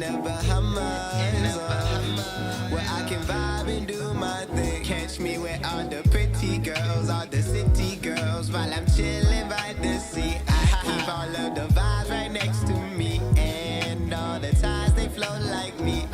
never Bahamas, where I can vibe and do my thing. Catch me with all the pretty girls, all the city girls, while I'm chilling by the sea. I keep all of the vibes right next to me, and all the tides they flow like me.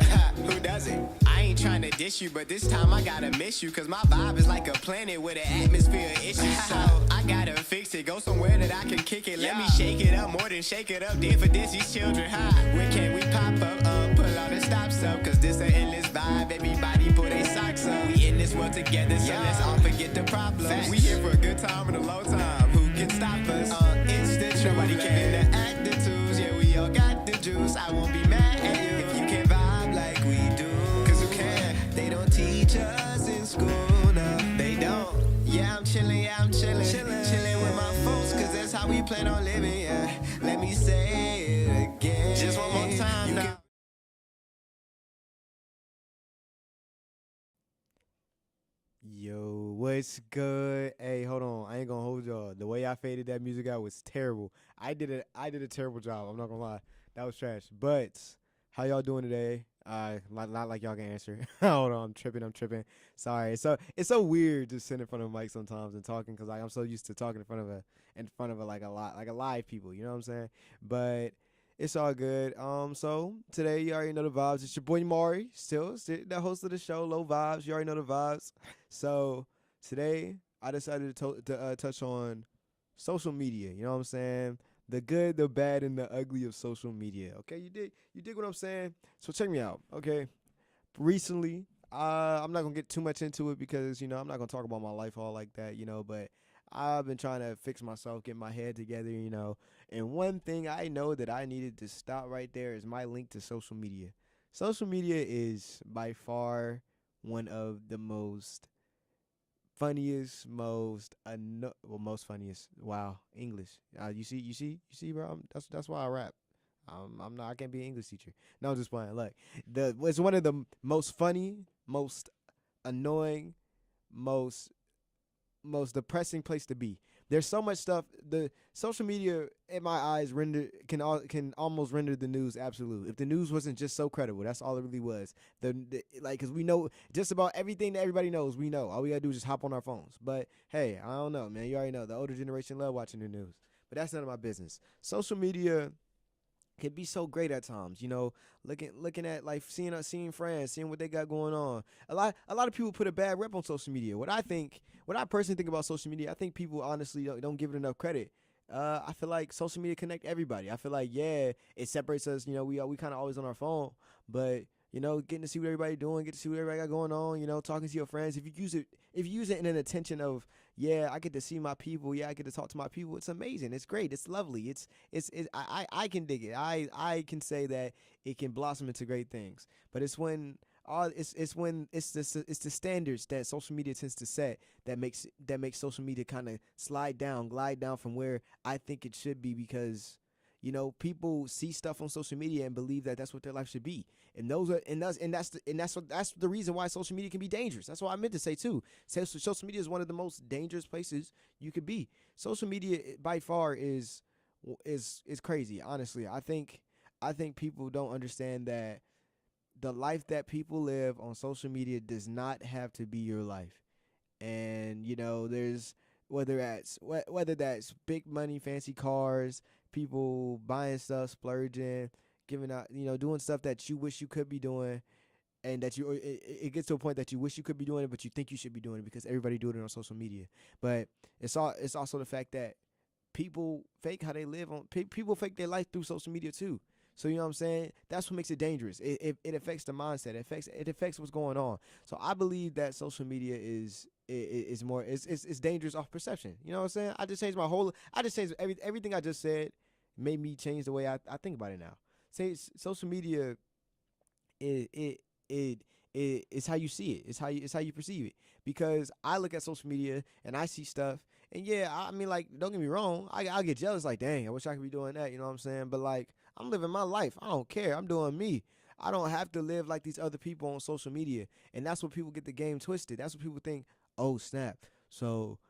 Who does it? I ain't trying to dish you, but this time I gotta miss you, cause my vibe is like a planet with an atmosphere issue. So I gotta fix it, go somewhere that I can kick it. Let me shake it up, more than shake it up. Did for this, these children, Where can we pop up, pull all the stops up, cause this an endless vibe. Everybody pull their socks up. We in this world together, so let's all forget the problems. We here for a good time and a low time. Who can stop us? It's the truth. Nobody can the attitudes. Yeah, we all got the juice. I won't be mad at you if you can't vibe like we do. Cause who can? They don't teach us in school, no, they don't. Yeah, I'm chilling, chilling with my folks, cause that's how we plan on living, yeah. Let me say it again, just one more time now. Yo, what's good? Hey, hold on. I ain't gonna hold y'all. The way I faded that music out was terrible. I did a terrible job. I'm not gonna lie. That was trash. But how y'all doing today? Not like y'all can answer. Hold on, I'm tripping. Sorry. It's so weird just sitting in front of a mic sometimes and talking, because I'm so used to talking in front of like a live people. You know what I'm saying? But it's all good. So today you already know the vibes. It's your boy Mari, still the host of the show, Low Vibes. You already know the vibes. So today I decided to touch on social media. You know what I'm saying? The good, the bad, and the ugly of social media. Okay, you dig what I'm saying? So check me out. Okay, recently, I'm not gonna get too much into it because I'm not gonna talk about my life all like that. But I've been trying to fix myself, get my head together. And one thing I know that I needed to stop right there is my link to social media. Social media is by far one of the most funniest, most funniest. Wow, English. You see, bro. That's why I rap. I'm not. I can't be an English teacher. No, I'm just playing. Look, it's one of the most funny, most annoying, most depressing place to be. There's so much stuff. The social media, in my eyes, can almost render the news absolute. If the news wasn't just so credible, that's all it really was. Because we know just about everything that everybody knows. We know all we gotta do is just hop on our phones. But hey, I don't know, man. You already know the older generation love watching the news. But that's none of my business. Social media can be so great at times, looking at like seeing friends, seeing what they got going on. A lot of people put a bad rep on social media. What I personally think about social media, I think people honestly don't give it enough credit. I feel like social media connect everybody. I feel like it separates us. We kind of always on our phone, but getting to see what everybody doing, get to see what everybody got going on. Talking to your friends. If you use it in an intention of I get to see my people. I get to talk to my people. It's amazing. It's great. It's lovely. I can dig it. I can say that it can blossom into great things. But it's when it's the standards that social media tends to set that makes social media kind of glide down from where I think it should be, because people see stuff on social media and believe that that's what their life should be, and that's the reason why social media can be dangerous. That's what I meant to say too. Social media is one of the most dangerous places you could be. Social media by far is crazy. Honestly, I think people don't understand that the life that people live on social media does not have to be your life, and there's whether that's big money, fancy cars, people buying stuff, splurging, giving out, doing stuff that you wish you could be doing, and that it gets to a point that you wish you could be doing it, but you think you should be doing it because everybody doing it on social media. But it's also the fact that people fake how they live people fake their life through social media too. So you know what I'm saying? That's what makes it dangerous. It affects the mindset. It affects what's going on. So I believe that social media is more it's dangerous off perception. You know what I'm saying? I just changed everything I just said made me change the way I think about it now. Say social media it's how you see it. It's how you perceive it. Because I look at social media and I see stuff, and I mean, like, don't get me wrong, I'll get jealous, like, dang, I wish I could be doing that, you know what I'm saying? But like, I'm living my life. I don't care. I'm doing me. I don't have to live like these other people on social media. And that's what people get the game twisted. That's what people think, oh snap. So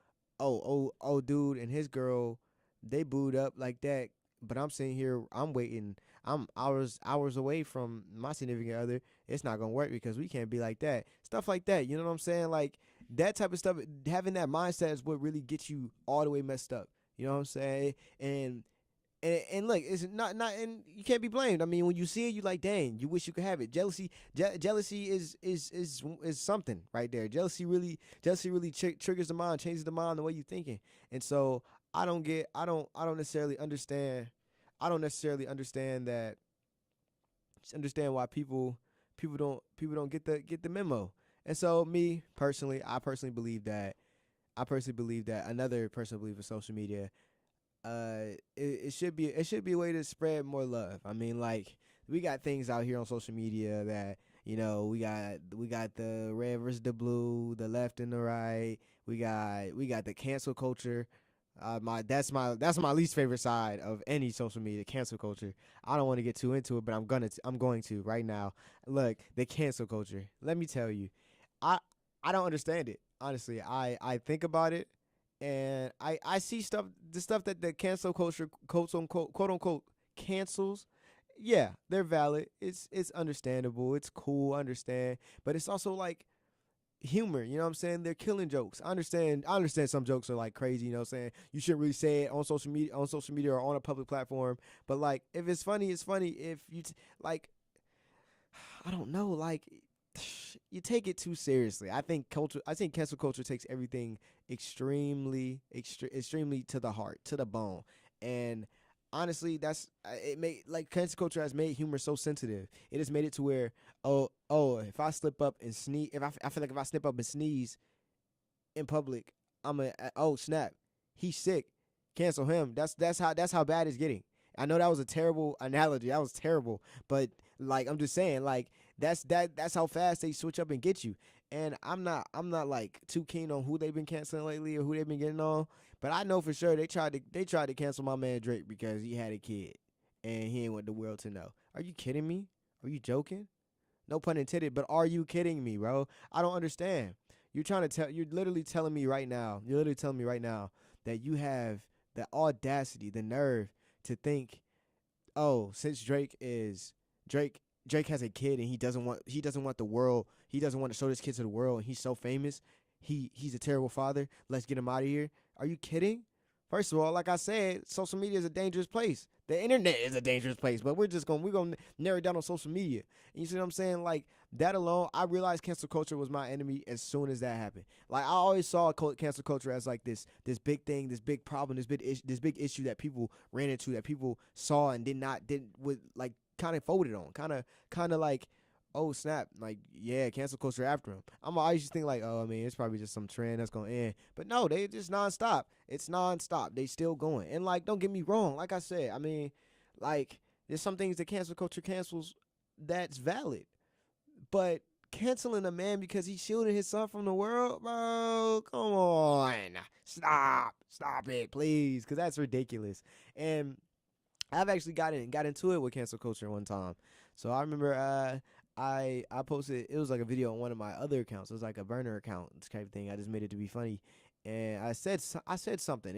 dude and his girl, they booed up like that. but I'm sitting here, I'm waiting, I'm hours away from my significant other. It's not gonna work because we can't be like that. Stuff like that. You know what I'm saying? Like that type of stuff. Having that mindset is what really gets you all the way messed up. You know what I'm saying? And look, it's not and you can't be blamed. I mean, when you see it, you like, dang, you wish you could have it. Jealousy is something right there. Jealousy really triggers the mind, changes the mind, the way you thinking. And so I don't necessarily understand. I don't necessarily understand that. Just understand why people don't get the memo. And so me personally, I personally believe that another person believes in social media, it should be a way to spread more love. I mean, like we got things out here on social media that we got the red versus the blue, the left and the right. We got the cancel culture. That's my least favorite side of any social media, cancel culture. I don't want to get too into it, but I'm going to right now. Look, the cancel culture. Let me tell you, I I don't understand it honestly. I think about it and I see the stuff that the cancel culture quote unquote cancels. Yeah, they're valid. It's understandable. It's cool. I understand, but it's also like humor. You know what I'm saying? They're killing jokes. I understand some jokes are like crazy. You know what I'm saying? You shouldn't really say it on social media or on a public platform. But like, if it's funny, it's funny. If you like, I don't know, like you take it too seriously. I think cancel culture takes everything extremely to the heart, to the bone. And honestly, that's it made like cancel culture has made humor so sensitive. It has made it to where if I slip up and sneeze, I feel like if I slip up and sneeze in public, I'm a oh snap, he's sick, cancel him. That's how bad it's getting. I know that was a terrible analogy. That was terrible, but like I'm just saying, like that's how fast they switch up and get you. And I'm not like too keen on who they've been canceling lately or who they've been getting on, but I know for sure they tried to cancel my man Drake because he had a kid and he didn't want the world to know. Are you kidding me? Are you joking? No pun intended, but are you kidding me, bro? I don't understand. You're literally telling me right now. You're literally telling me right now that you have the audacity, the nerve to think, oh, since Drake has a kid and he doesn't want the world, he doesn't want to show this kid to the world and he's so famous, he's a terrible father. Let's get him out of here. Are you kidding? First of all, like I said, social media is a dangerous place. The internet is a dangerous place, but we're gonna narrow it down on social media. And you see what I'm saying? Like that alone, I realized cancel culture was my enemy as soon as that happened. Like I always saw cancel culture as like this big thing, this big problem, this big issue that people ran into, that people saw and didn't with like kind of folded on, kind of like, oh snap, like yeah, cancel culture after him. I used to think like, oh, I mean, it's probably just some trend that's gonna end, but no, they just nonstop. It's nonstop. They still going, and like, don't get me wrong. Like I said, I mean, like there's some things that cancel culture cancels that's valid, but canceling a man because he's shielding his son from the world, bro, come on, stop it, please, because that's ridiculous. And I've actually got into it with cancel culture one time. So I remember I posted, it was like a video on one of my other accounts. It was like a burner account type of thing. I just made it to be funny, and I said something.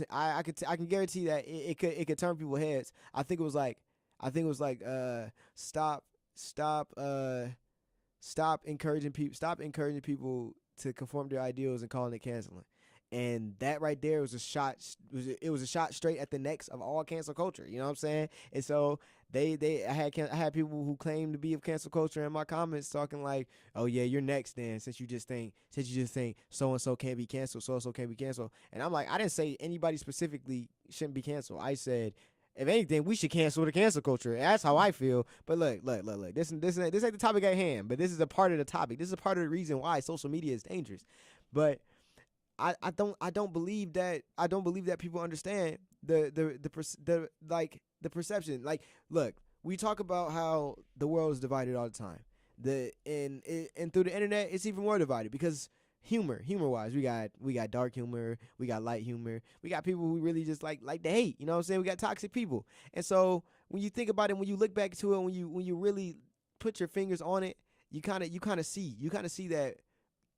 I can guarantee that it could turn people's heads. I think it was like stop stop encouraging people to conform to their ideals and calling it canceling. And that right there was a shot. It was a shot straight at the necks of all cancel culture. You know what I'm saying? And so I had people who claimed to be of cancel culture in my comments talking like, oh yeah, you're next then, since you just think so and so can't be canceled, so and so can't be canceled. And I'm like, I didn't say anybody specifically shouldn't be canceled. I said, if anything, we should cancel the cancel culture. That's how I feel. But look. This ain't the topic at hand. But this is a part of the topic. This is a part of the reason why social media is dangerous. But I don't believe that people understand the perception. Like, look, we talk about how the world is divided all the time. And through the internet, it's even more divided because humor wise, we got dark humor, we got light humor, we got people who really just like to hate. You know what I'm saying? We got toxic people. And so when you think about it, when you look back to it, when you really put your fingers on it, you kind of see that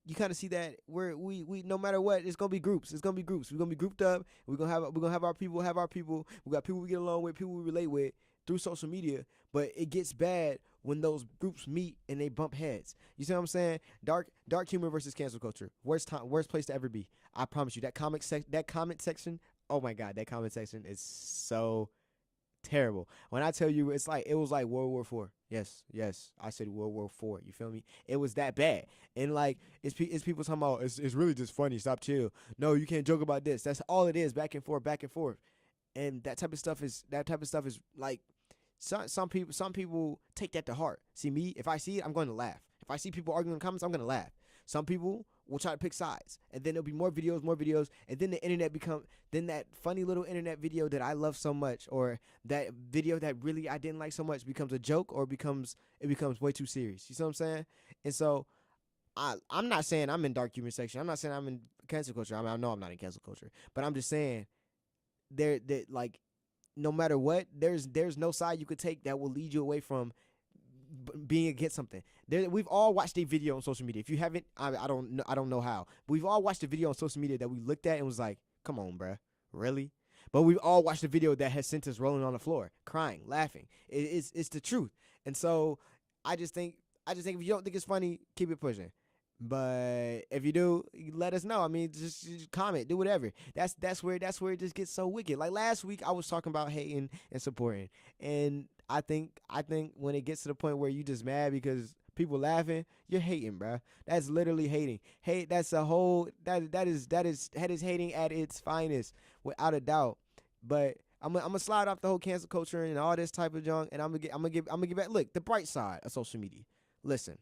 you kind of see that where we no matter what, it's gonna be groups. It's gonna be groups. We're gonna be grouped up. We're gonna have our people. Have our people. We got people we get along with, people we relate with through social media. But it gets bad when those groups meet and they bump heads. You see what I'm saying? Dark humor versus cancel culture. Worst place to ever be. I promise you. That comment section. Oh my God, that comment section is so terrible. When I tell you, it was like World War IV. Yes, I said World War IV. You feel me? It was that bad. And like it's people talking about it's really just funny. Stop, chill. No, you can't joke about this. That's all it is. Back and forth, back and forth. And that type of stuff is like some people take that to heart. See me, if I see it, I'm going to laugh. If I see people arguing in the comments, I'm going to laugh. Some people will try to pick sides, and then there'll be more videos, and then the internet then that funny little internet video that I love so much, or that video that really I didn't like so much, becomes a joke, or it becomes way too serious. You see what I'm saying? And so I'm not saying I'm in dark humor section. I'm not saying I'm in cancel culture. I know I'm not in cancel culture, but I'm just saying like no matter what, there's no side you could take that will lead you away from being against something. We've all watched a video on social media. If you haven't, I don't know how. But we've all watched a video on social media that we looked at and was like, "Come on, bruh, really?" But we've all watched a video that has sent us rolling on the floor, crying, laughing. It's the truth. And so I just think if you don't think it's funny, keep it pushing. But if you do, let us know. I mean, just comment, do whatever. That's where it just gets so wicked. Like last week, I was talking about hating and supporting, and I think when it gets to the point where you just mad because people laughing, you're hating, bro. That's literally hating. Hate. That's a whole that is hating at its finest, without a doubt. But I'm gonna slide off the whole cancel culture and all this type of junk, and I'm gonna give back. Look, the bright side of social media. Listen.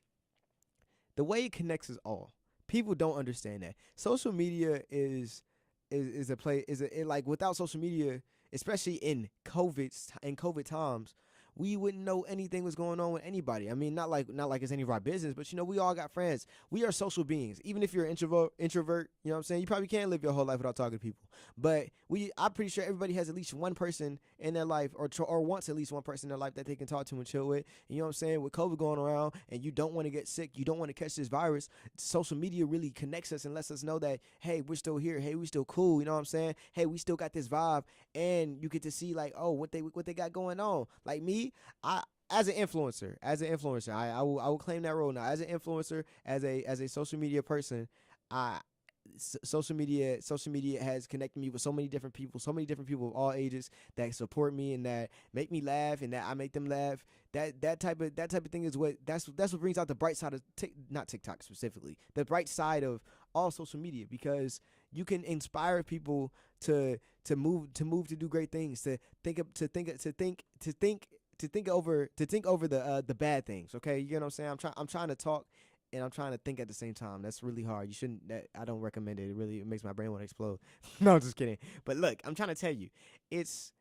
The way it connects us all. People don't understand that. Social media is like without social media, especially in COVID times, we wouldn't know anything was going on with anybody. I mean, not like it's any of our business, but we all got friends. We are social beings. Even if you're an introvert, you know what I'm saying? You probably can't live your whole life without talking to people. But I'm pretty sure everybody has at least one person in their life, or wants at least one person in their life that they can talk to and chill with. And you know what I'm saying? With COVID going around and you don't want to get sick, you don't want to catch this virus, social media really connects us and lets us know that, hey, we're still here. Hey, we still cool. You know what I'm saying? Hey, we still got this vibe. And you get to see like, oh, what they got going on. Like me, as an influencer, I will claim that role now. As an influencer, as a social media person, social media has connected me with so many different people of all ages that support me and that make me laugh and that I make them laugh. That type of thing is that's what brings out the bright side of not TikTok specifically, the bright side of all social media, because you can inspire people to move to do great things, to think over the bad things. Okay, you know what I'm saying? I'm trying to talk and I'm trying to think at the same time. That's really hard. I don't recommend it. It makes my brain want to explode. No, I'm just kidding. But look, I'm trying to tell you, it's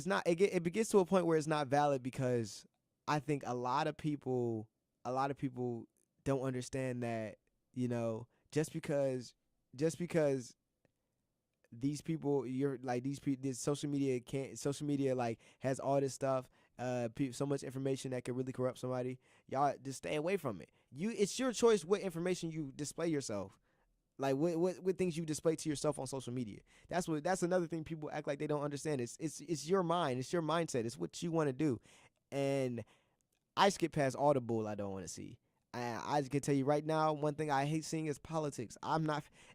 not. It gets to a point where it's not valid, because I think a lot of people don't understand that, just because these people, this social media like has all this stuff, so much information that could really corrupt somebody. Y'all just stay away from it. It's your choice what information you display yourself, like what things you display to yourself on social media. That's another thing people act like they don't understand. It's your mind, it's your mindset, it's what you want to do. And I skip past all the bull I don't want to see. I can tell you right now, one thing I hate seeing is politics.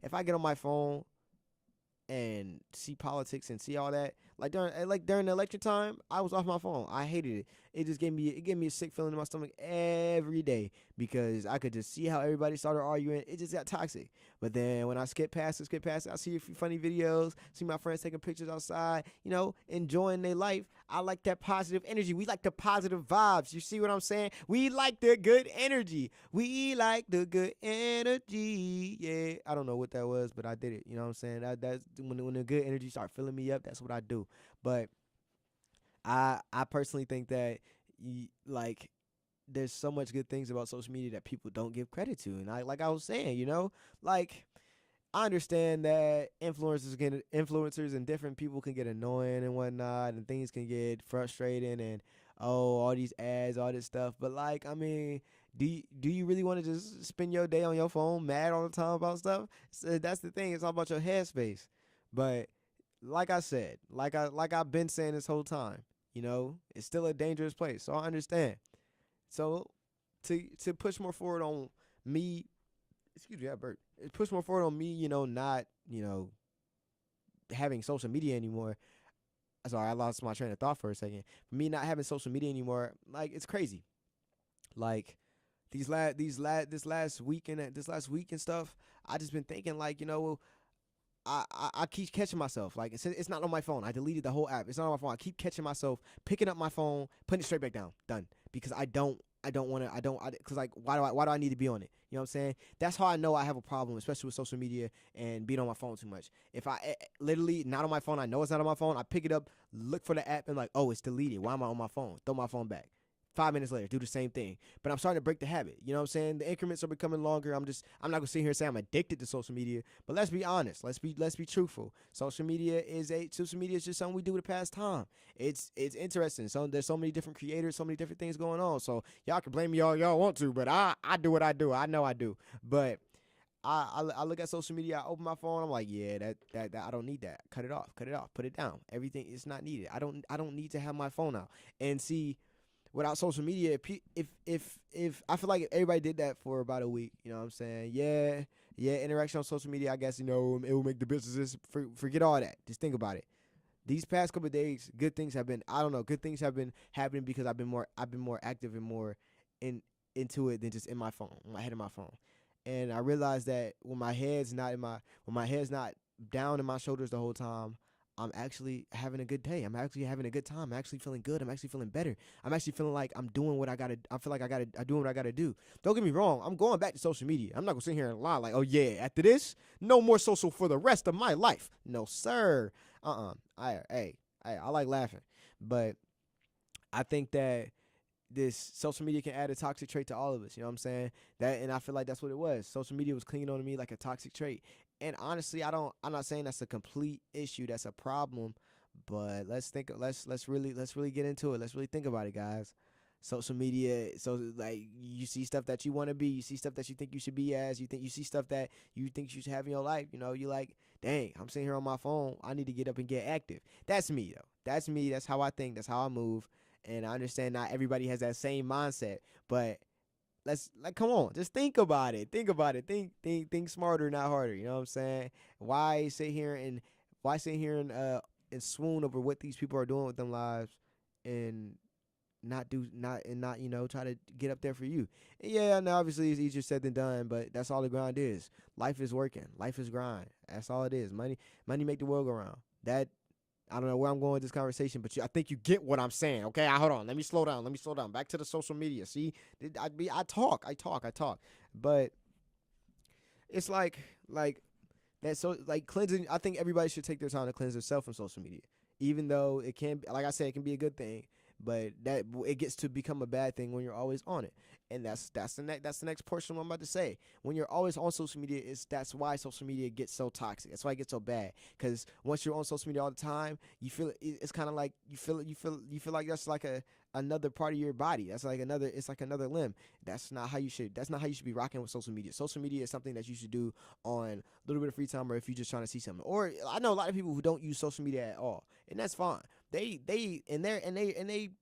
If I get on my phone and see politics and see all that, like during the election time, I was off my phone. I hated it. It just gave me a sick feeling in my stomach every day, because I could just see how everybody started arguing. It just got toxic. But then when I skip past it, I see a few funny videos, see my friends taking pictures outside, enjoying their life. I like that positive energy. We like the positive vibes. You see what I'm saying? We like the good energy. We like the good energy. Yeah, I don't know what that was, but I did it. You know what I'm saying? That's when the good energy start filling me up. That's what I do. But I personally think that there's so much good things about social media that people don't give credit to. And I was saying, like, I understand that influencers and different people can get annoying and whatnot, and things can get frustrating, and oh, all these ads, all this stuff. But like, I mean, do you really want to just spend your day on your phone, mad all the time about stuff? So that's the thing. It's all about your headspace. But like I said, like I've been saying this whole time, it's still a dangerous place. So I understand. So to push more forward on me, excuse me, I burped. Push more forward on me, not having social media anymore. Sorry, I lost my train of thought for a second. For me not having social media anymore, like it's crazy. Like this last week and stuff, I just been thinking like, I keep catching myself. Like it's not on my phone. I deleted the whole app. It's not on my phone. I keep catching myself picking up my phone, putting it straight back down. Done. Because I don't want to. Because like why do I need to be on it? You know what I'm saying? That's how I know I have a problem, especially with social media and being on my phone too much. If I literally not on my phone, I know it's not on my phone. I pick it up, look for the app, and like, oh, it's deleted. Why am I on my phone? Throw my phone back. 5 minutes later, do the same thing. But I'm starting to break the habit. You know what I'm saying? The increments are becoming longer. I'm not gonna sit here and say I'm addicted to social media. But let's be honest. Let's be truthful. Social media is just something we do to pass time. It's interesting. So there's so many different creators, so many different things going on. So y'all can blame me all y'all want to, but I do what I do. I know I do. But I look at social media, I open my phone, I'm like, yeah, that I don't need that. Cut it off, put it down. Everything is not needed. I don't need to have my phone out. And see, without social media, if I feel like if everybody did that for about a week, you know what I'm saying? Yeah, interaction on social media, I guess, it will make the businesses forget all that. Just think about it. These past couple of days, good things have been happening because I've been more active and more into it than just in my phone, my head in my phone. And I realized that when my head's not down in my shoulders the whole time, I'm actually having a good day. I'm actually having a good time. I'm actually feeling good. I'm actually feeling better. I'm actually feeling like I'm doing what I gotta. I feel like I'm doing what I gotta do. Don't get me wrong. I'm going back to social media. I'm not gonna sit here and lie like, oh yeah, after this, no more social for the rest of my life. No sir. I like laughing, but I think that this social media can add a toxic trait to all of us. You know what I'm saying? And I feel like that's what it was. Social media was clinging on to me like a toxic trait. And honestly, I'm not saying that's a complete issue, that's a problem, but let's really get into it. Let's really think about it, guys. Social media, so like you see stuff that you want to be, you see stuff that you think you should be as, you see stuff that you think you should have in your life, you like, dang, I'm sitting here on my phone, I need to get up and get active. That's me though. That's me, that's how I think, that's how I move. And I understand not everybody has that same mindset, but come on, just think about it. Think smarter, not harder. You know what I'm saying? Why sit here and swoon over what these people are doing with them lives and not try to get up there for you. And yeah, no, obviously it's easier said than done, but that's all the grind is. Life is working. Life is grind. That's all it is. Money make the world go round. That I don't know where I'm going with this conversation, but I think you get what I'm saying. Okay, hold on. Let me slow down. Back to the social media. See, I talk, but it's like that. So like cleansing. I think everybody should take their time to cleanse themselves from social media, even though it can, like I said, it can be a good thing. But that it gets to become a bad thing when you're always on it, and that's the next portion of what I'm about to say. When you're always on social media, that's why social media gets so toxic. That's why it gets so bad. Because once you're on social media all the time, you feel it's kind of like you feel like that's like another part of your body. It's like another limb. That's not how you should be rocking with social media. Social media is something that you should do on a little bit of free time, or if you're just trying to see something. Or I know a lot of people who don't use social media at all, and that's fine. They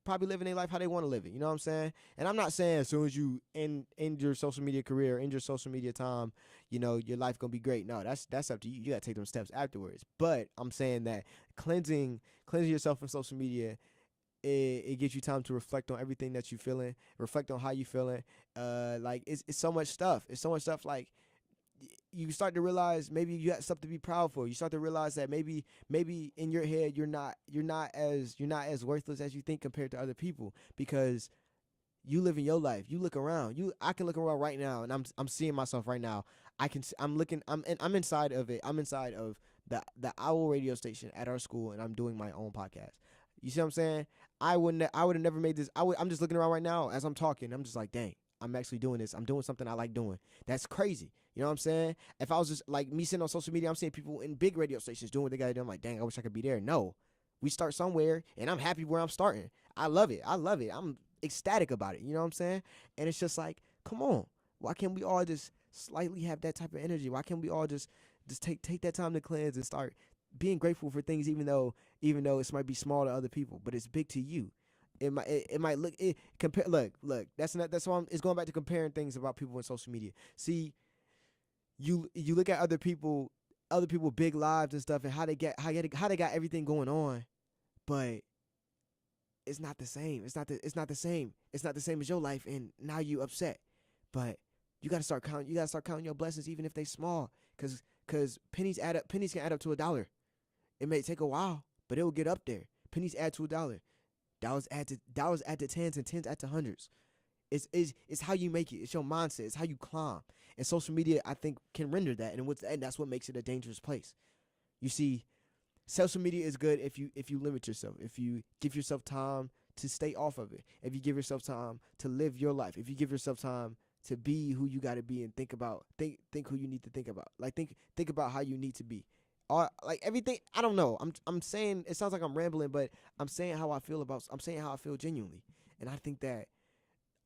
probably living their life how they want to live it. You know what I'm saying? And I'm not saying as soon as you end your social media career, end your social media time, your life gonna be great. No, that's up to you. You gotta take them steps afterwards. But I'm saying that cleansing yourself from social media, it gives you time to reflect on everything that you're feeling, reflect on how you feeling. Like it's so much stuff. It's so much stuff. Like you start to realize maybe you got stuff to be proud for. You start to realize that maybe in your head you're not as worthless as you think compared to other people, because you live in your life. You look around. I can look around right now, and I'm seeing myself right now. I'm inside of it. I'm inside of the Owl radio station at our school, and I'm doing my own podcast. You see what I'm saying? I would have never made this. I'm just looking around right now as I'm talking. I'm just like, dang, I'm actually doing this. I'm doing something I like doing. That's crazy. You know what I'm saying? If I was just like me sitting on social media, I'm seeing people in big radio stations doing what they got to do. I'm like, dang, I wish I could be there. No. We start somewhere, and I'm happy where I'm starting. I love it. I love it. I'm ecstatic about it. You know what I'm saying? And it's just like, come on. Why can't we all just slightly have that type of energy? Why can't we all just take that time to cleanse and start being grateful for things, even though it might be small to other people, but it's big to you. It might look it compare look that's why it's going back to comparing things about people in social media. See, you look at other people big lives and stuff, and how they got everything going on, but it's not the same. It's not the same. It's not the same as your life, and now you upset. But you gotta start counting. You gotta start counting your blessings, even if they small, cause pennies add up. Pennies can add up to $1. It may take a while, but it will get up there. Pennies add to $1. Dollars add to tens, and tens add to hundreds. It's how you make it. It's your mindset. It's how you climb. And social media, I think, can render that, and that's what makes it a dangerous place. You see, social media is good if you limit yourself, if you give yourself time to stay off of it, if you give yourself time to live your life, if you give yourself time to be who you got to be and think who you need to think about. Like think about how you need to be. Like everything. I don't know. I'm saying, it sounds like I'm rambling, but I'm saying how I feel genuinely, and I think that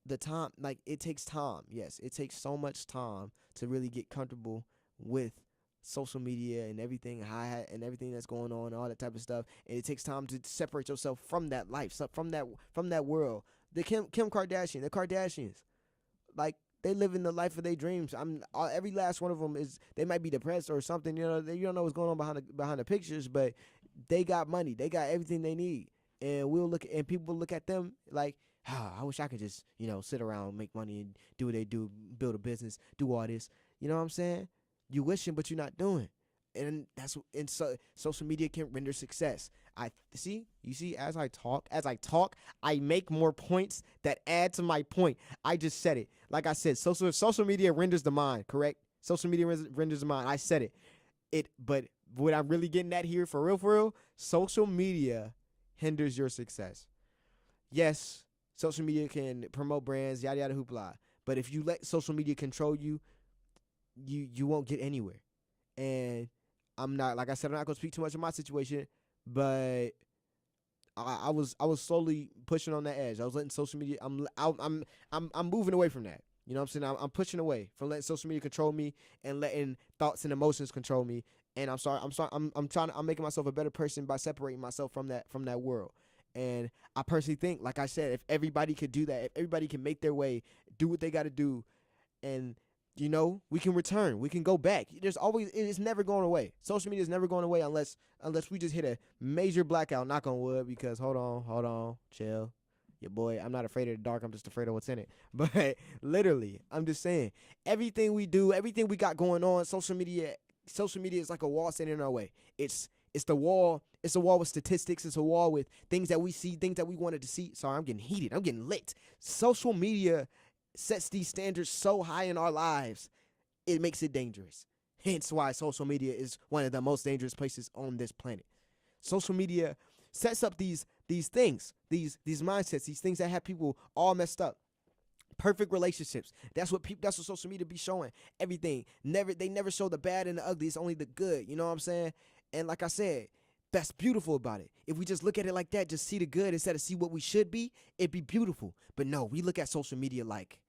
the time, like, it takes time. Yes, it takes so much time to really get comfortable with social media and everything, and everything that's going on, all that type of stuff. And it takes time to separate yourself from that life, from that world. The Kim Kardashian, the Kardashians, like, they live in the life of their dreams. Every last one of them they might be depressed or something. You don't know what's going on behind the pictures, but they got money, they got everything they need, and people look at them like, I wish I could just, sit around, make money, and do what they do, build a business, do all this. You know what I'm saying? You wishing, but you're not doing. And so social media can render success. You see, as I talk, I make more points that add to my point. I just said it. Like I said, social media renders the mind, correct? Social media renders the mind. I said it. But what I'm really getting at here, for real, social media hinders your success. Yes, social media can promote brands, yada yada hoopla. But if you let social media control you, you won't get anywhere. And I'm not gonna speak too much of my situation, but I was slowly pushing on that edge. I was letting social media. I'm moving away from that. You know what I'm saying? I'm pushing away from letting social media control me and letting thoughts and emotions control me. And I'm making myself a better person by separating myself from that world. And I personally think, like I said, if everybody could do that, if everybody can make their way, do what they got to do, and we can return, we can go back. It's never going away. Social media is never going away unless we just hit a major blackout. Knock on wood, because hold on, chill. Your boy, I'm not afraid of the dark. I'm just afraid of what's in it. But literally, I'm just saying, everything we do, everything we got going on, social media is like a wall standing in our way. It's the wall. It's a wall with statistics. It's a wall with things that we see, things that we wanted to see. Sorry, I'm getting heated. I'm getting lit. Social media sets these standards so high in our lives, it makes it dangerous. Hence why social media is one of the most dangerous places on this planet. Social media sets up these things, these mindsets, these things that have people all messed up. Perfect relationships. That's what social media be showing. Everything. They never show the bad and the ugly. It's only the good. You know what I'm saying? And like I said, that's beautiful about it. If we just look at it like that, just see the good instead of see what we should be, it'd be beautiful. But no, we look at social media like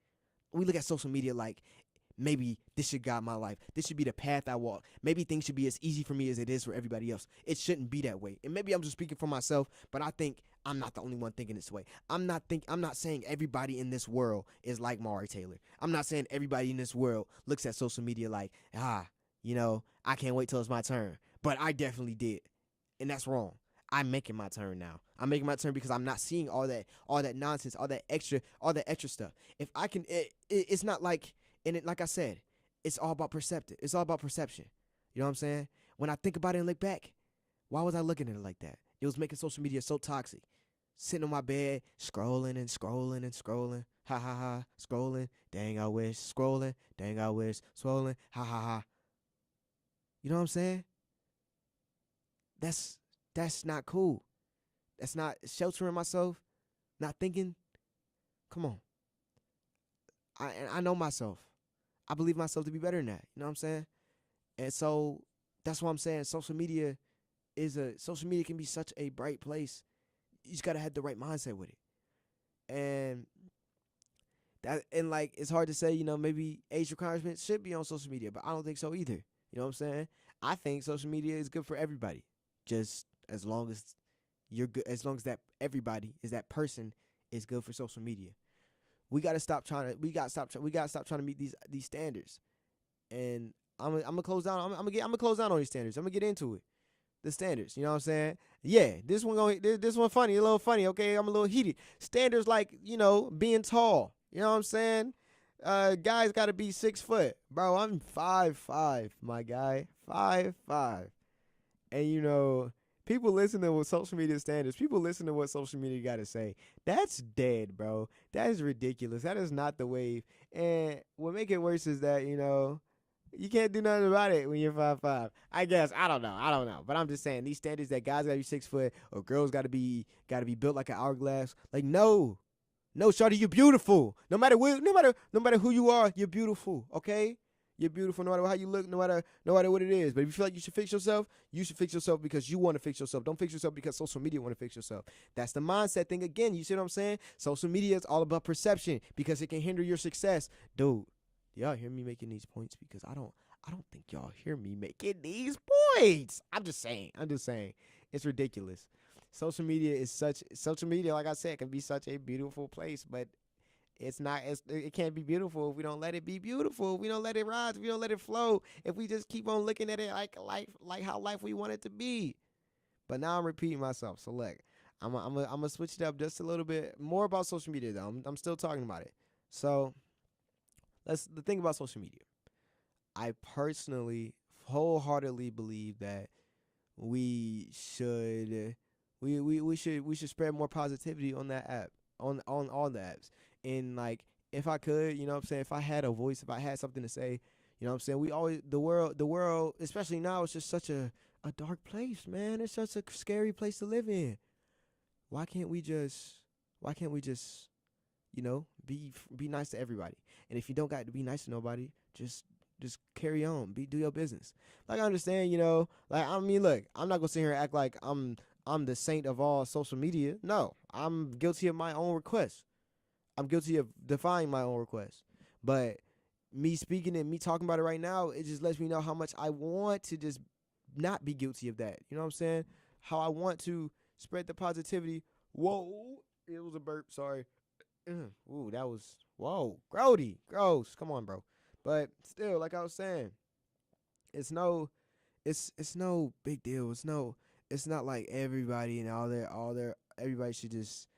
maybe this should guide my life. This should be the path I walk. Maybe things should be as easy for me as it is for everybody else. It shouldn't be that way. And maybe I'm just speaking for myself, but I think I'm not the only one thinking this way. I'm not saying everybody in this world is like Maury Taylor. I'm not saying everybody in this world looks at social media like, I can't wait till it's my turn. But I definitely did. And that's wrong. I'm making my turn now. I'm making my turn because I'm not seeing all that nonsense, all that extra stuff. If I can, it's not like, like I said, it's all about perception. It's all about perception. You know what I'm saying? When I think about it and look back, why was I looking at it like that? It was making social media so toxic. Sitting on my bed, scrolling and scrolling and scrolling. Ha ha ha, scrolling. Dang, I wish. Scrolling. Dang, I wish. Scrolling. Ha ha ha. You know what I'm saying? That's not cool. That's not sheltering myself, not thinking. Come on. I know myself. I believe myself to be better than that. You know what I'm saying? And so that's why I'm saying social media social media can be such a bright place. You just gotta have the right mindset with it. And like it's hard to say, maybe age requirements should be on social media, but I don't think so either. You know what I'm saying? I think social media is good for everybody. Just as long as you're good, as long as that everybody is that person is good for social media. We gotta stop trying to meet these standards. And I'm gonna close down. I'm gonna close down on these standards. I'm gonna get into it. The standards, you know what I'm saying? Yeah, this one funny, a little funny. Okay, I'm a little heated. Standards like being tall. You know what I'm saying? Guys got to be 6 foot, bro. I'm 5'5", my guy, 5'5", and people listen to what social media standards. People listen to what social media got to say. That's dead, bro. That is ridiculous. That is not the wave. And what make it worse is that you can't do nothing about it when you're 5'5". I guess I don't know. But I'm just saying these standards that guys gotta be 6 foot or girls gotta be built like an hourglass. Like no, shawty, you're beautiful. No matter who you are, you're beautiful. Okay, you're beautiful. No matter how you look, no matter what it is. But if you feel like you should fix yourself because you want to fix yourself. Don't fix yourself because social media want to fix yourself. That's the mindset thing again. You see what I'm saying? Social media is all about perception because it can hinder your success, dude. Y'all hear me making these points? Because I don't think y'all hear me making these points. I'm just saying. It's ridiculous. Social media, like I said, can be such a beautiful place, but it can't be beautiful if we don't let it be beautiful. If we don't let it rise, if we don't let it flow, if we just keep on looking at it like how life we want it to be. But now I'm repeating myself. So look, I'm gonna switch it up just a little bit more about social media though. I'm still talking about it. So that's the thing about social media. I personally wholeheartedly believe that we should spread more positivity on that app, on all the apps. And like if I could, if I had a voice, if I had something to say, the world, especially now, it's just such a dark place, man. It's such a scary place to live in. Why can't we just be nice to everybody? And if you don't got to be nice to nobody, just carry on. Do your business. Like I understand, look, I'm not gonna sit here and act like I'm the saint of all social media. No, I'm guilty of my own requests. I'm guilty of defying my own requests. But me speaking and me talking about it right now, it just lets me know how much I want to just not be guilty of that. You know what I'm saying? How I want to spread the positivity. Whoa, it was a burp. Sorry. Ooh, that was grody, gross. Come on, bro. But still, like I was saying, it's no big deal. It's not like everybody and all their everybody should just.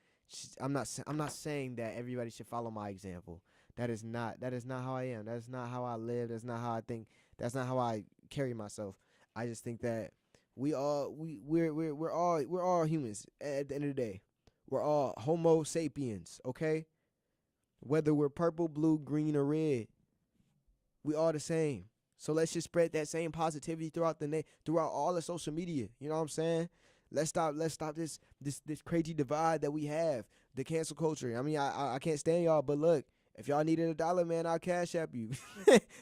I'm not saying that everybody should follow my example. That is not how I am. That's not how I live. That's not how I think. That's not how I carry myself. I just think that we're all humans at the end of the day. We're all Homo sapiens, okay? Whether we're purple, blue, green, or red, we all the same. So let's just spread that same positivity throughout all the social media. You know what I'm saying? Let's stop this crazy divide that we have, the cancel culture. I mean, I can't stand y'all, but look, if y'all needed $1, man, I'll cash app you.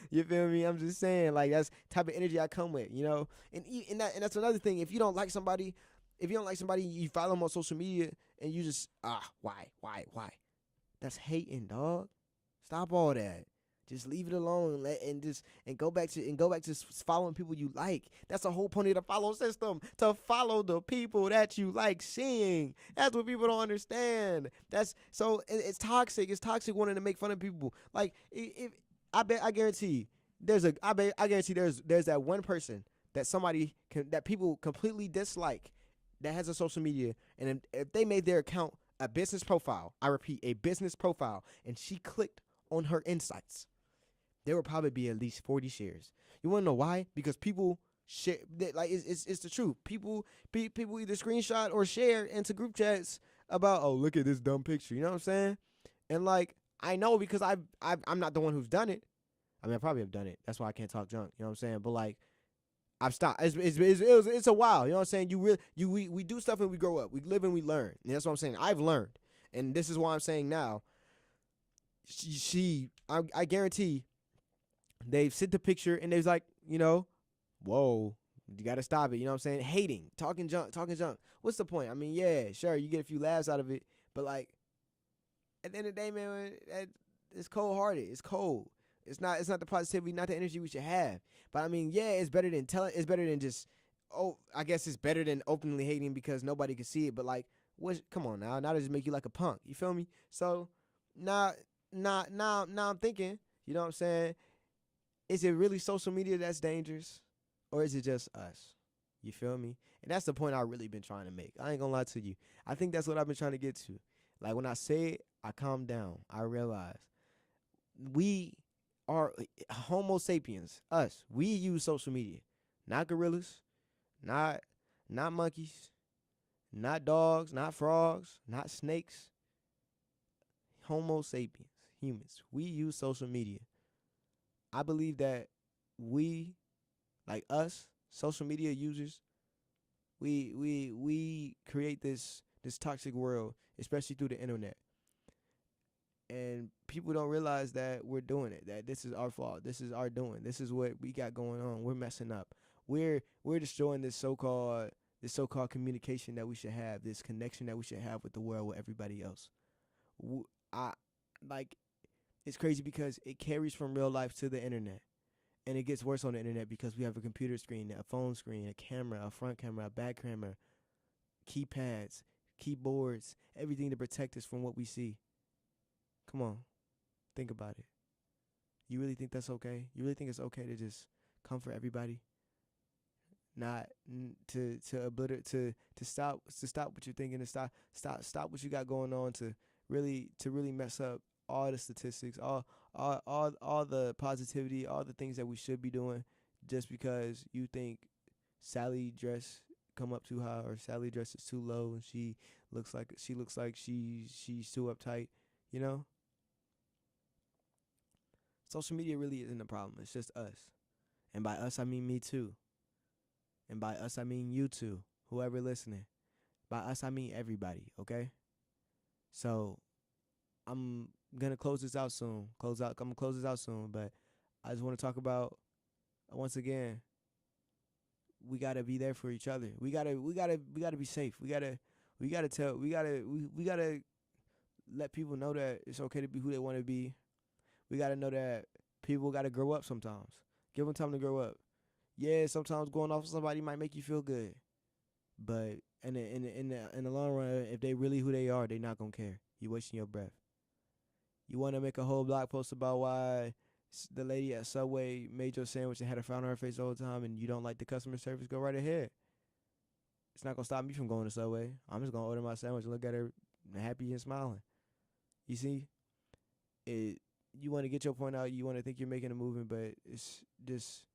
You feel me? I'm just saying, like, that's the type of energy I come with, And that's another thing. If you don't like somebody, you follow them on social media and you just why? That's hating, dog. Stop all that. Just leave it alone and go back to following people you like. That's the whole point of the follow system, to follow the people that you like seeing. That's what people don't understand. It's toxic. It's toxic wanting to make fun of people. Like I guarantee there's that one person that people completely dislike that has a social media, and if they made their account a business profile, I repeat, a business profile, and she clicked on her insights, there will probably be at least 40 shares. You want to know why? Because people share, like it's the truth. People either screenshot or share into group chats about, oh, look at this dumb picture. You know what I'm saying? And like I know because I'm not the one who's done it. I mean, I probably have done it. That's why I can't talk junk. You know what I'm saying? But like I've stopped. It's a while. You know what I'm saying? We do stuff and we grow up. We live and we learn. And that's what I'm saying. I've learned, and this is why I'm saying now. I guarantee they've sent the picture and they're like, whoa, You gotta stop it. You know what I'm saying? Hating, talking junk, talking junk. What's the point? I mean, yeah, sure, you get a few laughs out of it, but like at the end of the day, man, it's cold hearted. It's cold. It's not the positivity, not the energy we should have. But I mean, yeah, it's better than telling. It's better than just. Oh, I guess it's better than openly hating because nobody can see it. But like, what? Come on now. Now they just make you like a punk. You feel me? So now, now I'm thinking. You know what I'm saying? Is it really social media that's dangerous, or is it just us? You feel me? And that's the point I've really been trying to make. I ain't gonna lie to you. I think that's what I've been trying to get to. Like when I say it, I calm down. I realize we are Homo sapiens. Us. We use social media, not gorillas, not monkeys, not dogs, not frogs, not snakes. Homo sapiens, humans. We use social media. I believe that we, like us, social media users, we create this toxic world, especially through the internet. And people don't realize that we're doing it, that this is our fault. This is our doing. This is what we got going on. We're messing up. We're destroying this so-called communication that we should have, this connection that we should have with the world, with everybody else. I like it's crazy because it carries from real life to the internet. And it gets worse on the internet because we have a computer screen, a phone screen, a camera, a front camera, a back camera, keypads, keyboards, everything to protect us from what we see. Come on, think about it. You really think that's okay? You really think it's okay to just comfort everybody? Not to obliterate, to stop what you're thinking, to stop what you got going on, to really mess up all the statistics, all the positivity, all the things that we should be doing, just because you think Sally dress come up too high or Sally dress is too low and she looks like she's too uptight, you know? Social media really isn't a problem. It's just us. And by us, I mean me too. And by us, I mean you too, whoever listening. By us, I mean everybody, okay? So I'm going to close this out soon. I'm going to close this out soon, but I just want to talk about, once again, we got to be there for each other. We got to be safe. We got to let people know that it's okay to be who they want to be. We got to know that people got to grow up sometimes. Give them time to grow up. Yeah, sometimes going off of somebody might make you feel good. But in the long run, if they really who they are, they not going to care. You wasting your breath. You want to make a whole blog post about why the lady at Subway made your sandwich and had a frown on her face the whole time and you don't like the customer service, go right ahead. It's not going to stop me from going to Subway. I'm just going to order my sandwich and look at her happy and smiling. You see? You want to get your point out. You want to think you're making a movement, but it's just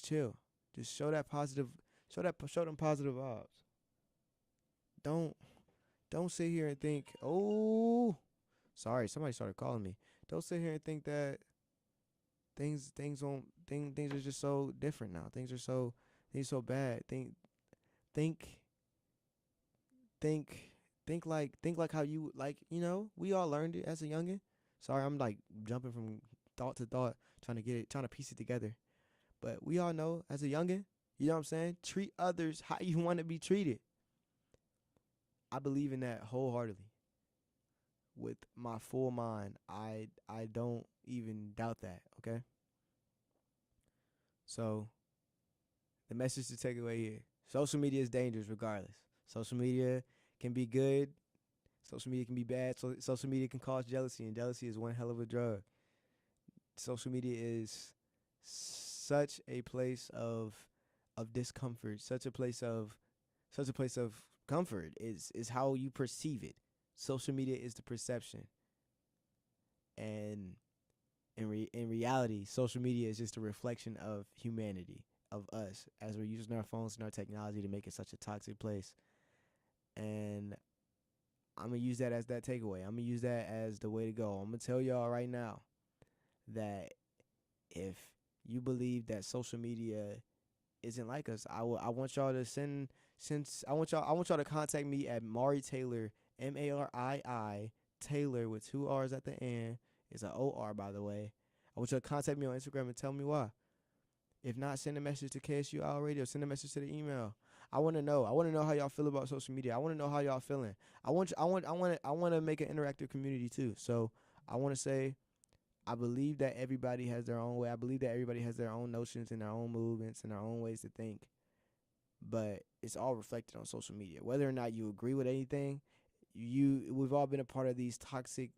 chill. Just show that positive, show them positive vibes. Don't sit here and think, oh, sorry, somebody started calling me. Don't sit here and think that things are just so different now. Things are so bad. Think like how you, like, you know, we all learned it as a youngin'. Sorry, I'm like jumping from thought to thought, trying to piece it together. But we all know as a youngin', you know what I'm saying? Treat others how you want to be treated. I believe in that wholeheartedly. With my full mind, I don't even doubt that, okay? So, the message to take away here. Social media is dangerous regardless. Social media can be good. Social media can be bad. So, social media can cause jealousy, and jealousy is one hell of a drug. Social media is such a place of discomfort, such a place of comfort is how you perceive it. Social media is the perception. And in reality, social media is just a reflection of humanity, of us, as we're using our phones and our technology to make it such a toxic place. And I'm going to use that as that takeaway. I'm going to use that as the way to go. I'm going to tell y'all right now that if you believe that social media isn't like us, I want y'all to I want y'all to contact me at Mari Taylor, Marii Taylor with 2 R's at the end. It's an OR, by the way. I want you to contact me on Instagram and tell me why. If not, send a message to KSU Owl Radio. Send a message to the email. I want to know. I want to know how y'all feel about social media. I want to know how y'all feeling. I want to make an interactive community too. So I want to say, I believe that everybody has their own way. I believe that everybody has their own notions and their own movements and their own ways to think. But it's all reflected on social media. Whether or not you agree with anything, we've all been a part of these toxic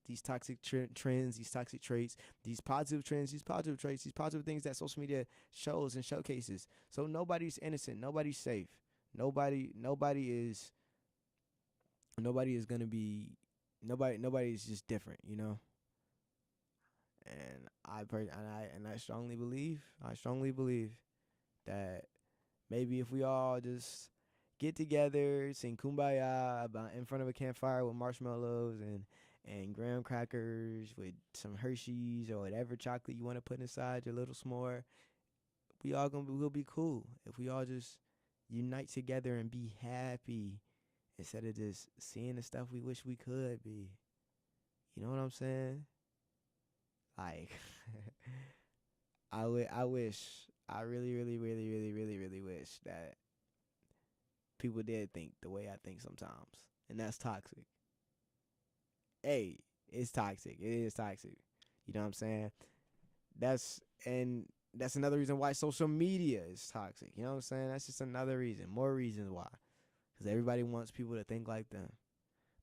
trends, these toxic traits, these positive trends, these positive traits, these positive things that social media shows and showcases. So nobody's innocent, nobody's safe, nobody is gonna be nobody's just different, you know. And I strongly believe that maybe if we all just get together, sing Kumbaya about in front of a campfire with marshmallows and graham crackers with some Hershey's or whatever chocolate you want to put inside your little s'more, we'll be cool. If we all just unite together and be happy instead of just seeing the stuff we wish we could be. You know what I'm saying? Like, I really, really, really, really, really, really wish that people did think the way I think sometimes. And that's toxic. Hey, it's toxic. It is toxic. You know what I'm saying? That's another reason why social media is toxic. You know what I'm saying? That's just another reason. More reasons why. Because everybody wants people to think like them.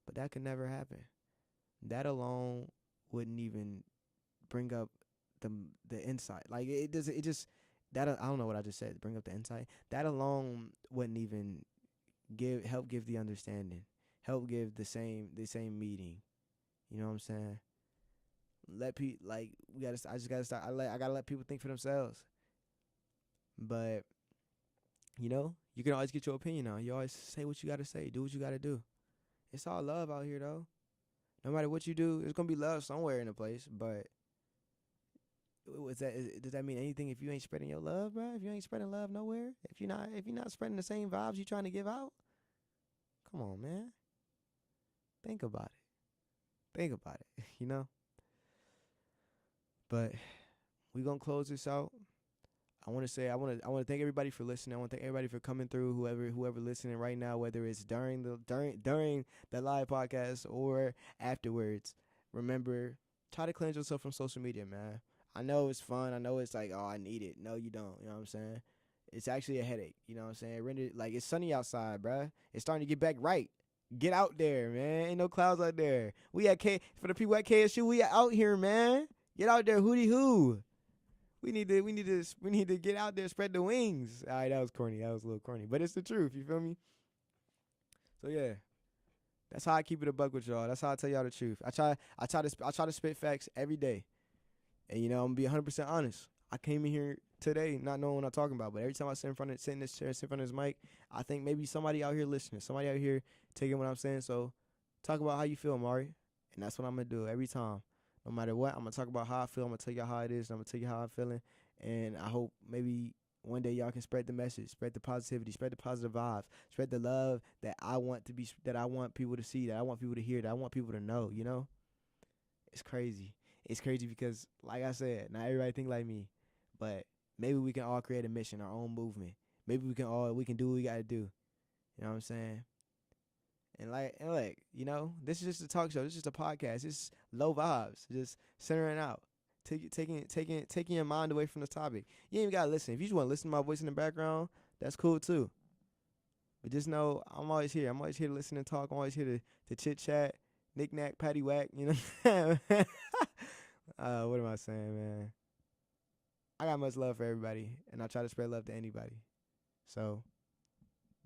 But that could never happen. That alone wouldn't even bring up the insight. Like, I don't know what I just said. Bring up the insight. That alone wouldn't even help give the understanding, help give the same meaning. You know what I'm saying? I just gotta start. I gotta let people think for themselves. But you know, you can always get your opinion out. You always say what you gotta say, do what you gotta do. It's all love out here, though. No matter what you do, there's gonna be love somewhere in the place. But does that mean anything if you ain't spreading your love, bro? If you ain't spreading love nowhere, if you're not spreading the same vibes you trying to give out, come on, man. Think about it. You know. But we gonna close this out. I want to thank everybody for listening. I want to thank everybody for coming through. Whoever listening right now, whether it's during the live podcast or afterwards. Remember, try to cleanse yourself from social media, man. I know it's fun. I know it's like, oh, I need it. No, you don't. You know what I'm saying? It's actually a headache. You know what I'm saying? It's sunny outside, bruh. It's starting to get back right. Get out there, man. Ain't no clouds out there. For the people at KSU, we are out here, man. Get out there, hootie hoo. We need to get out there, spread the wings. All right, that was corny. That was a little corny, but it's the truth. You feel me? So yeah, that's how I keep it a buck with y'all. That's how I tell y'all the truth. I try to spit facts every day, and you know I'm gonna be 100% honest. I came in here today not knowing what I'm talking about, but every time I sit in this chair, sit in front of this mic, I think maybe somebody out here listening, somebody out here taking what I'm saying. So talk about how you feel, Mari, and that's what I'm gonna do every time. No matter what, I'm going to talk about how I feel. I'm going to tell y'all how it is. I'm going to tell you how I'm feeling. And I hope maybe one day y'all can spread the message, spread the positivity, spread the positive vibes, spread the love that I want people to see, that I want people to hear, that I want people to know, you know? It's crazy. It's crazy because, like I said, not everybody think like me. But maybe we can all create a mission, our own movement. Maybe we can do what we got to do. You know what I'm saying? And you know, this is just a talk show. This is just a podcast. It's low vibes, just centering out, taking your mind away from the topic. You ain't even gotta listen. If you just want to listen to my voice in the background, that's cool too. But just know I'm always here. I'm always here to listen and talk. I'm always here to chit chat, knick knack, patty whack. You know. What am I saying, man? I got much love for everybody, and I try to spread love to anybody. So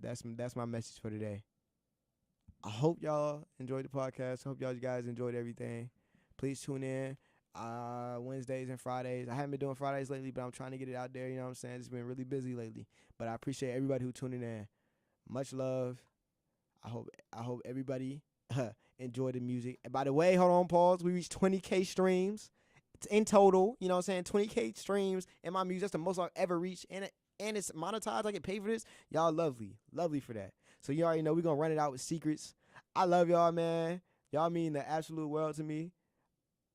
that's my message for today. I hope y'all enjoyed the podcast. I hope y'all guys enjoyed everything. Please tune in Wednesdays and Fridays. I haven't been doing Fridays lately, but I'm trying to get it out there. You know what I'm saying? It's been really busy lately. But I appreciate everybody who tuning in. Much love. I hope everybody enjoyed the music. And by the way, hold on, pause. We reached 20K streams. It's in total. You know what I'm saying? 20K streams in my music. That's the most I've ever reached. And it's monetized. I get paid for this. Y'all lovely. Lovely for that. So you already know we're going to run it out with secrets. I love y'all, man. Y'all mean the absolute world to me.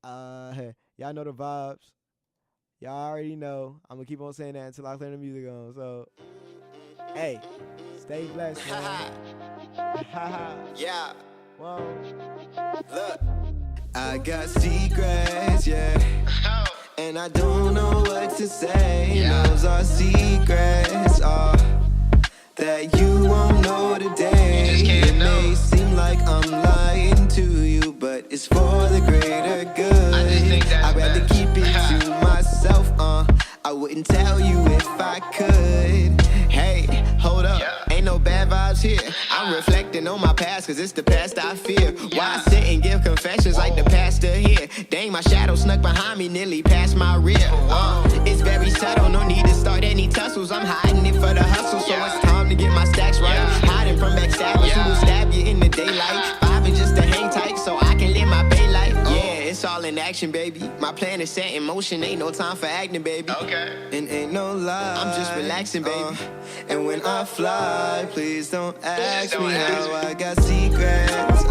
Y'all know the vibes. Y'all already know. I'm gonna keep on saying that until I turn the music on. So, hey, stay blessed, man. Yeah. Whoa. Look, I got secrets, yeah, and I don't know what to say. Those are secrets, that you won't know today. It may seem like I'm lying to you, but it's for the greater good. I'd rather keep it to myself, I wouldn't tell you if I could. Hey, hold up, ain't no bad vibes here. I'm reflecting on my past, cause it's the past I fear. Why sit and give confessions like the pastor here? Dang, my shadow snuck behind me, nearly past my rear. It's very subtle, no need to start any tussles. I'm hiding it for the hustle, so it's time to get my stacks right. Hiding from backstabbers who will stab you in the daylight. Vibing just to hang tight so I can live my bay life. Yeah, it's all in action, baby. My plan is set in motion, ain't no time for acting, baby. And ain't no lie, I'm just relaxing, baby. And when I fly, please don't ask me how I got secrets,